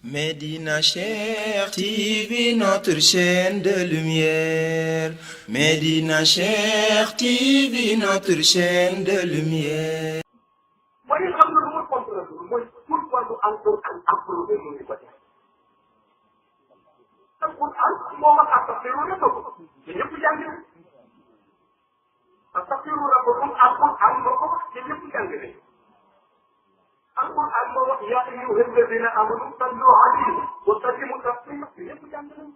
Médina Cheikh TV, notre chaîne de lumière. Médina Cheikh TV, notre chaîne de lumière. waaye xam nga lu ma comprendre mooy pourquoi du alquran approuvé mu ngi ko def alquran moo ma astaghfiru rabbakum te ñëpp jàng nañ astaghfiru rabbakum alquran moo ko wax te ñëpp jàng nañ alquran moo wax yaa ayyuha alladina amanu sallu alayhi wa sallimu taslima te ñëpp jàng nañ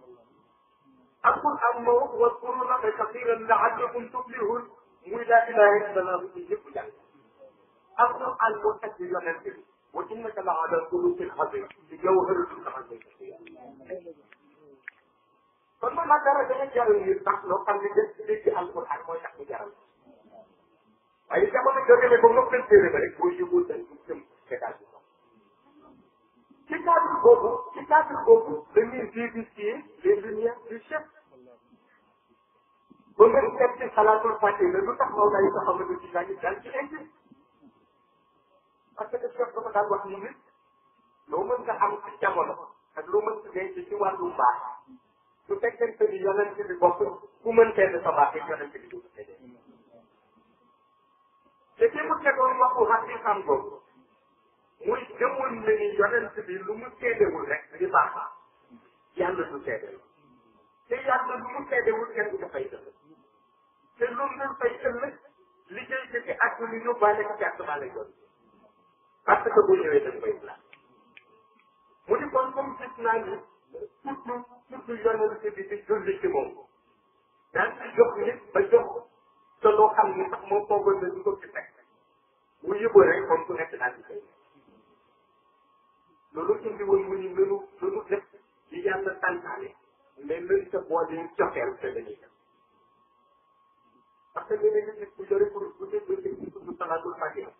alquran moo wax wadkuru llaha kathiran la'allakum tuflihun muy laa ilaha illallah te ñëpp jàng alquran moo tagg yonent bi wa innaka la ala xuluqin azim di jawharatul kamal kon man maa dara dana jaral nit ndax loo xam ne dégg alquran mooy tax mu jaral waaye jamono jóge ne ko nga fen téere ba rek boo yóbbul dañ ko jëm étage bi ci cadre boobu dañuy vivifier les lumières du chef ba nga seet ci salaatul fatiha lu tax Maodo yi sax Amadou ci daal ci indi parce que chef dafa daan wax ni nit loo mën nga am ci jamono ak loo mën nga denc ci wàllu mbaax su fekkente ni yonent bi bokk ku mën tedd sa baax it yonent bi du ko tedd te ki mu tegoon waxu xam boobu muy gëmul ne ni yonent bi lu mu teedewul rek di baax yàlla du teedewul te yàlla lu mu teedewul kenn du dafay dëgg te lu mu fay ëllëg liggéey ci ci at mi yóbbaale ko gàtt maa lay doon parce que boo ñëwee dañ koy plan mu ni kon comme gis naa ni surtout yonent bi di julli ci moom daan ci jox nit ba jox te loo xam ni sax moom foogoon na du ko ci fekk bu yëboo rek comme ku nekk daal di koy loolu indi woon mu ni lënu def li yàlla santaane mais lën sa boole ñu joxeel te dañuy def parce que léeg-léeg nit bu yore pour bu dee bëccëg ci tudd salaatul fatiha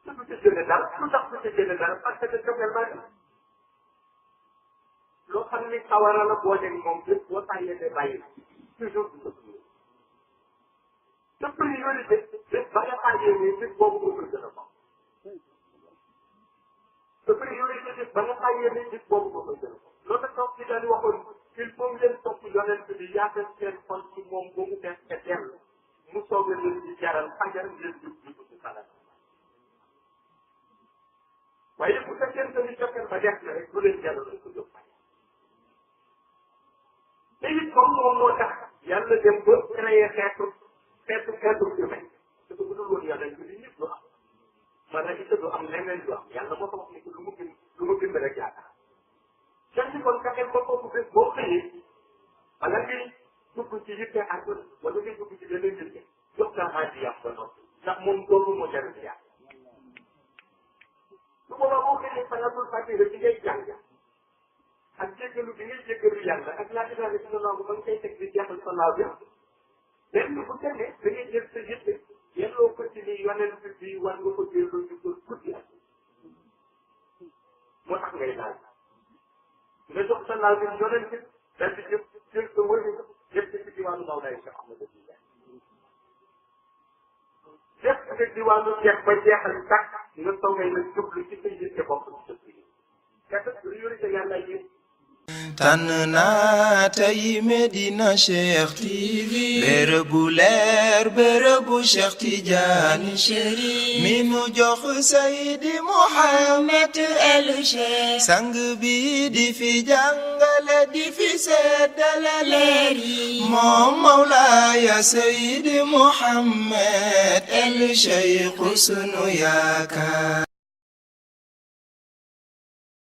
su ci jëlee dara lu tax su ci jëlee dara parce que joxeel baa def loo xam ni xawara la boo dem moom lépp boo tàyyee de bàyyi toujours du ko te priorité bés ba nga tàyyee nii bés boobu moo koy gën a baax te priorité bés ba nga tàyyee nii bés boobu moo koy gën a baax loolu la toog ci daal di waxoon il faut ngeen topp yonent bi yaatal seen xol ci moom ba mu fees te dellu mu soog a leen di jaral fajar ngeen jub jub ci salaat waaye bu fekkente ni jokkeel ba def na rek bu leen jaral ko jóg te it comme moom moo tax yàlla dem ba créé xeetu humain te bu dul woon yàlla ñu ni nit du am malaaka du am leneen du am yàlla moo ko wax ni ko lu mu bind rek yaakaar ci kon fexeel ba kooku bés boo xëyee bala ngay dugg ci yitte àdduna wala ngay dugg ci leneen yitte jox naa aji yàq ba noppi ndax moom doomu moo jar ci yàq su boobaa boo xëyee salaatul fatiha ci ngay jàng ak jéggalu bi ngay jéggalu yàlla ak laa ilaha illallah ba nga koy teg di jeexal sa laaw bi benn bu tene da ngay jël sa yitte yelloo ko ci ni yonent bi war nga ko jëloo ñu ko guddi ak moo tax ngay laaj nga jox sa laaw bi yonent dal di jël sa wëri def ci diwaanu Mawlaay Cheikh Ahmad Tidiane def ci diwaanu jeex ba jeexal sax nga soogay nag jublu ci sa yitte bopp ci sa biir priorité yàlla yi tànn naa tey Médina Cheikh TV bërëbu leer bërëbu Cheikh Tidiane Chérif mi nu jox Seydi Mouhamed El Cheikh sang bi di fi jàngale di fi seddale leer yi moom Mawlaaya Seydi Mouhamed El Cheikh sunu yaakaar